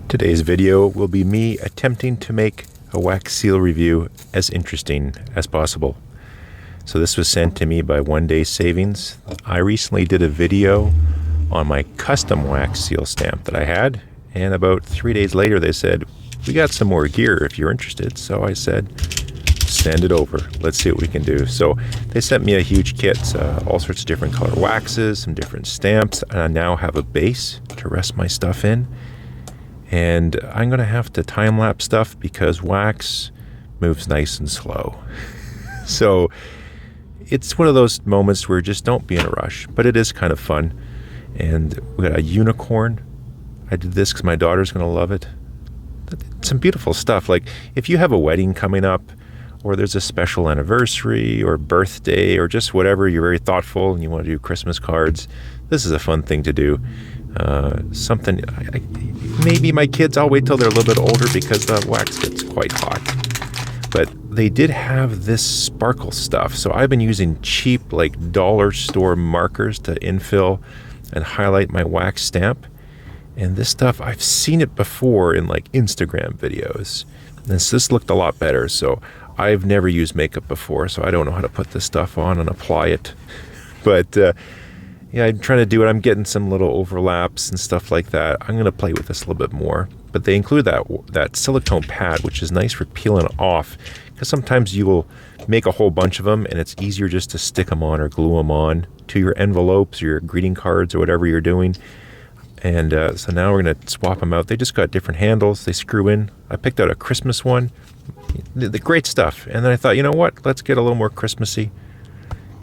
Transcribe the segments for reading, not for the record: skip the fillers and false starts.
Today's video will be me attempting to make a wax seal review as interesting as possible. So this was sent to me by Onedaysaving. I recently did a video on my custom wax seal stamp that I had, and about 3 days later they said, we got some more gear if you're interested. So I said, send it over. Let's see what we can do. So they sent me a huge kit, all sorts of different color waxes, some different stamps, and I now have a base to rest my stuff in. And I'm going to have to time-lapse stuff because wax moves nice and slow. So it's one of those moments where just don't be in a rush, but it is kind of fun. And we got a unicorn. I did this because my daughter's going to love it. Some beautiful stuff. Like if you have a wedding coming up, or there's a special anniversary or birthday or just whatever, you're very thoughtful and you want to do Christmas cards, this is a fun thing to do. Something, maybe my kids, I'll wait till they're a little bit older because the wax gets quite hot. But they did have this sparkle stuff. So I've been using cheap, like dollar store markers to infill and highlight my wax stamp. And this stuff, I've seen it before in like Instagram videos. And this looked a lot better. So I've never used makeup before, so I don't know how to put this stuff on and apply it. But yeah, I'm trying to do it. I'm getting some little overlaps and stuff like that. I'm going to play with this a little bit more. But they include that silicone pad, which is nice for peeling off, because sometimes you will make a whole bunch of them and it's easier just to stick them on or glue them on to your envelopes or your greeting cards or whatever you're doing. And so now we're going to swap them out. They just got different handles. They screw in. I picked out a Christmas one. The great stuff. And then I thought, you know what? Let's get a little more Christmassy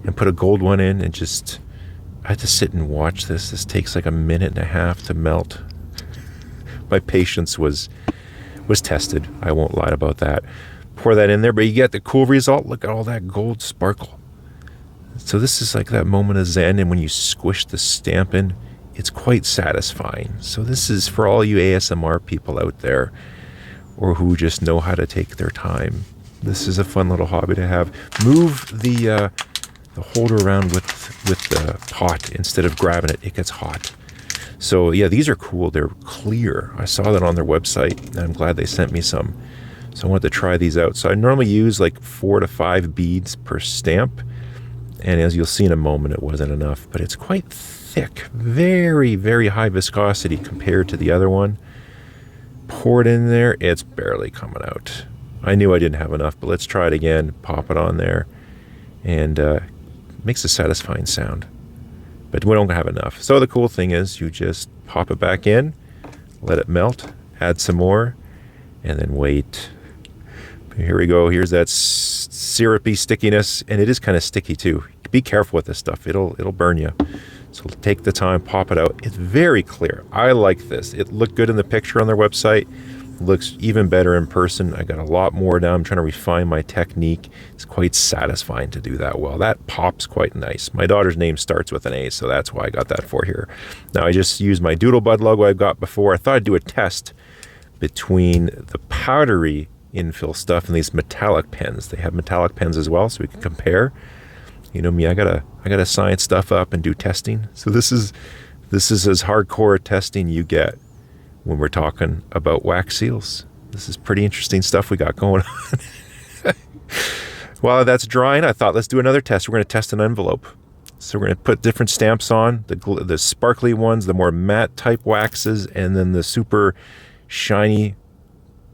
and put a gold one in. And just, I had to sit and watch this. This takes like a minute and a half to melt. My patience was tested. I won't lie about that. Pour that in there, but you get the cool result. Look at all that gold sparkle. So this is like that moment of zen, and when you squish the stamp in, it's quite satisfying. So this is for all you ASMR people out there, or who just know how to take their time. This is a fun little hobby to have. Move the holder around with the pot instead of grabbing it. It gets hot. So yeah, these are cool. They're clear. I saw that on their website, and I'm glad they sent me some. So I wanted to try these out. So I normally use like 4 to 5 beads per stamp. And as you'll see in a moment, it wasn't enough. But it's quite thick. Very, very high viscosity compared to the other one. Pour it in there. It's barely coming out. I knew I didn't have enough, but let's try it again. Pop it on there. And makes a satisfying sound. But we don't have enough. So the cool thing is you just pop it back in, let it melt, add some more, and then wait. Here we go. Here's that syrupy stickiness, and it is kind of sticky too. Be careful with this stuff. It'll burn you. So take the time, pop it out. It's very clear. I like this. It looked good in the picture on their website. It looks even better in person. I got a lot more now. I'm trying to refine my technique. It's quite satisfying to do that well. That pops quite nice. My daughter's name starts with an A, so that's why I got that for here. Now I just used my Doodlebud logo I've got before. I thought I'd do a test between the powdery infill stuff and these metallic pens. They have metallic pens as well, so we can compare. You know me, I gotta science stuff up and do testing. So this is as hardcore testing you get when we're talking about wax seals. This is pretty interesting stuff we got going on. While that's drying, I thought let's do another test. We're going to test an envelope. So we're going to put different stamps on, the sparkly ones, the more matte type waxes, and then the super shiny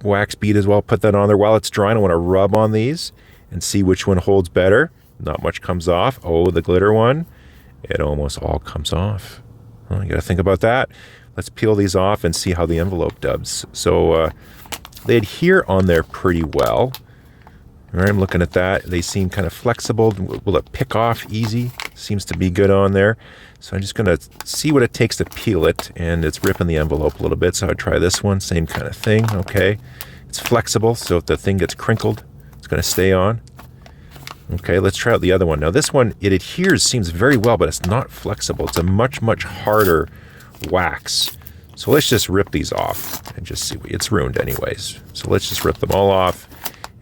wax bead as well. Put that on there while it's drying. I want to rub on these and see which one holds better. Not much comes off. Oh, the glitter one, it almost all comes off. Well, you got to think about that. Let's peel these off and see how the envelope does. So they adhere on there pretty well. All right, I'm looking at that. They seem kind of flexible. Will it pick off easy? Seems to be good on there. So I'm just going to see what it takes to peel it, and it's ripping the envelope a little bit. So I'd try this one, same kind of thing. Okay, it's flexible, so if the thing gets crinkled, it's going to stay on. Okay, let's try out the other one. Now this one, it adheres, seems very well, but it's not flexible. It's a much, much harder wax. So let's just rip these off and just see. It's ruined anyways. So let's just rip them all off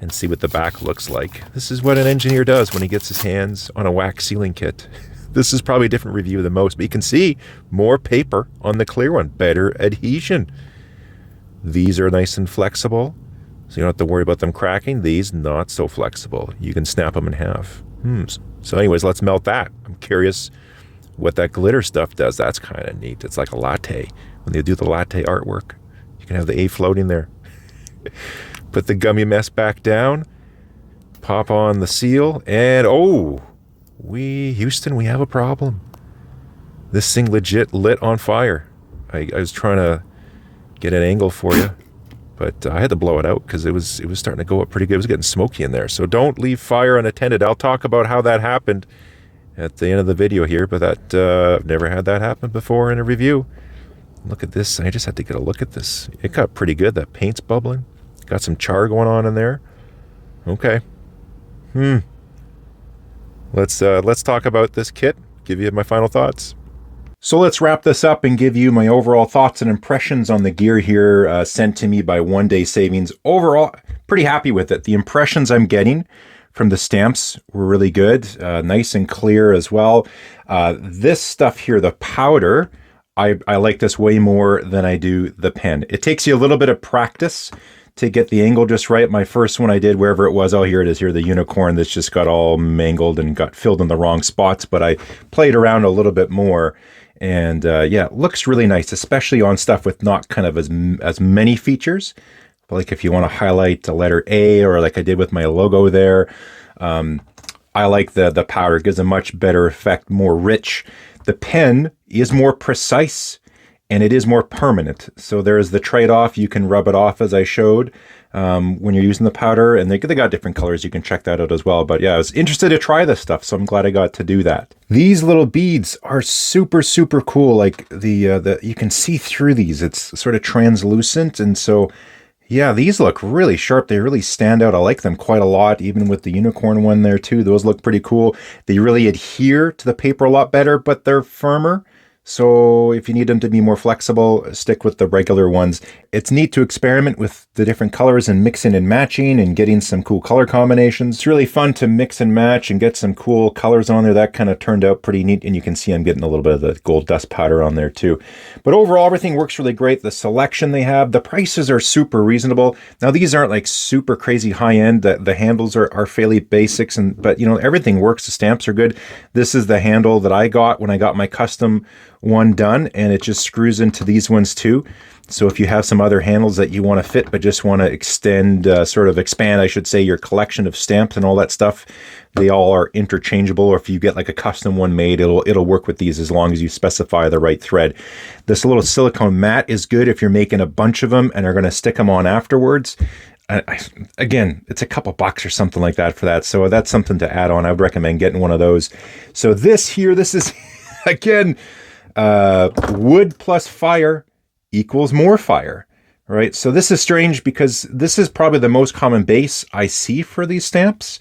and see what the back looks like. This is what an engineer does when he gets his hands on a wax sealing kit. This is probably a different review than most, but you can see more paper on the clear one, better adhesion. These are nice and flexible, so you don't have to worry about them cracking. These, not so flexible. You can snap them in half. So anyways, let's melt that. I'm curious what that glitter stuff does. That's kind of neat. It's like a latte. When they do the latte artwork, you can have the A floating there. Put the gummy mess back down, pop on the seal, and Houston, we have a problem. This thing legit lit on fire. I was trying to get an angle for you, but I had to blow it out because it was starting to go up pretty good. It was getting smoky in there. So don't leave fire unattended. I'll talk about how that happened at the end of the video here, but I've never had that happen before in a review. Look at this. I just had to get a look at this. It got pretty good. The paint's bubbling. Got some char going on in there. Okay. Let's talk about this kit. Give you my final thoughts. So let's wrap this up and give you my overall thoughts and impressions on the gear here sent to me by One Day Savings. Overall, pretty happy with it. The impressions I'm getting from the stamps were really good. Nice and clear as well. This stuff here, the powder, I like this way more than I do the pen. It takes you a little bit of practice to get the angle just right. My first one I did, wherever it was, here it is here, the unicorn that's just got all mangled and got filled in the wrong spots, but I played around a little bit more. And yeah, it looks really nice, especially on stuff with not kind of as many features. But like if you want to highlight a letter A, or like I did with my logo there, I like the powder. It gives a much better effect, more rich. The pen is more precise and it is more permanent. So there's the trade-off. You can rub it off as I showed when you're using the powder, and they got different colors. You can check that out as well. But yeah, I was interested to try this stuff, so I'm glad I got to do that. These little beads are super, super cool. Like the you can see through these. It's sort of translucent, and so yeah, these look really sharp. They really stand out. I like them quite a lot, even with the unicorn one there too. Those look pretty cool. They really adhere to the paper a lot better, but they're firmer. So if you need them to be more flexible, stick with the regular ones. It's neat to experiment with the different colors and mixing and matching and getting some cool color combinations. It's really fun to mix and match and get some cool colors on there. That kind of turned out pretty neat, and you can see I'm getting a little bit of the gold dust powder on there too. But overall, everything works really great. The selection they have, the prices are super reasonable. Now these aren't like super crazy high end. The handles are fairly basics, but you know, everything works. The stamps are good. This is the handle that I got when I got my custom one done, and it just screws into these ones too. So if you have some other handles that you want to fit but just want to extend, sort of expand, I should say, your collection of stamps and all that stuff, they all are interchangeable. Or if you get like a custom one made, it'll work with these as long as you specify the right thread. This little silicone mat is good if you're making a bunch of them and are going to stick them on afterwards. Again, it's a couple bucks or something like that for that. So that's something to add on. I would recommend getting one of those. So this is again, wood plus fire equals more fire, right? So this is strange because this is probably the most common base I see for these stamps.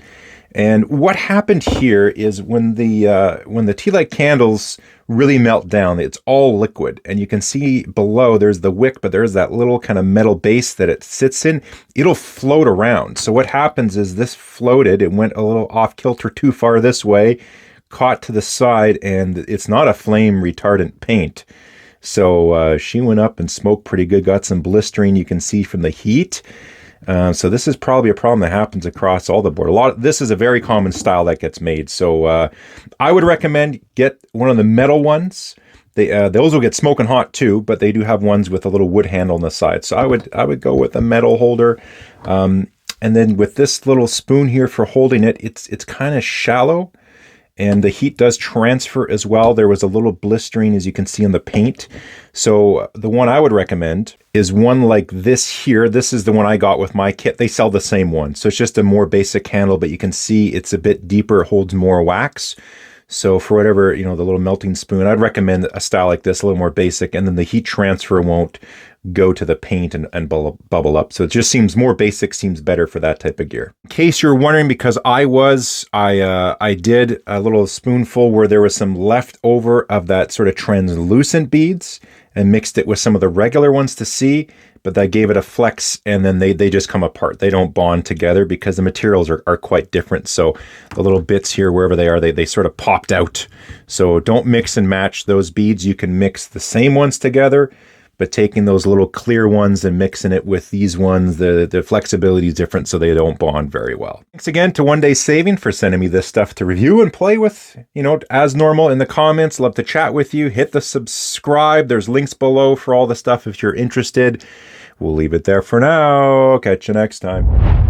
And what happened here is when the tea light candles really melt down, it's all liquid, and you can see below there's the wick, but there's that little kind of metal base that it sits in. It'll float around. So what happens is this floated, it went a little off kilter too far this way, caught to the side, and it's not a flame retardant paint. So she went up and smoked pretty good, got some blistering you can see from the heat. So this is probably a problem that happens across all the board. This is a very common style that gets made. So I would recommend get one of the metal ones. Those will get smoking hot too, but they do have ones with a little wood handle on the side. So I would go with a metal holder. And then with this little spoon here for holding it, it's kind of shallow. And the heat does transfer as well. There was a little blistering, as you can see, on the paint. So the one I would recommend is one like this here. This is the one I got with my kit. They sell the same one. So it's just a more basic handle, but you can see it's a bit deeper. It holds more wax. So for whatever, the little melting spoon, I'd recommend a style like this, a little more basic. And then the heat transfer won't go to the paint and bubble up. So it just seems more basic, seems better for that type of gear. In case you're wondering, because I did a little spoonful where there was some left over of that sort of translucent beads and mixed it with some of the regular ones to see, but that gave it a flex, and then they just come apart. They don't bond together because the materials are quite different. So the little bits here, wherever they are, they sort of popped out. So don't mix and match those beads. You can mix the same ones together, but taking those little clear ones and mixing it with these ones, the flexibility is different, so they don't bond very well. Thanks again to Onedaysaving for sending me this stuff to review and play with. As normal in the comments, love to chat with you. Hit the subscribe. There's links below for all the stuff if you're interested. We'll leave it there for now. Catch you next time.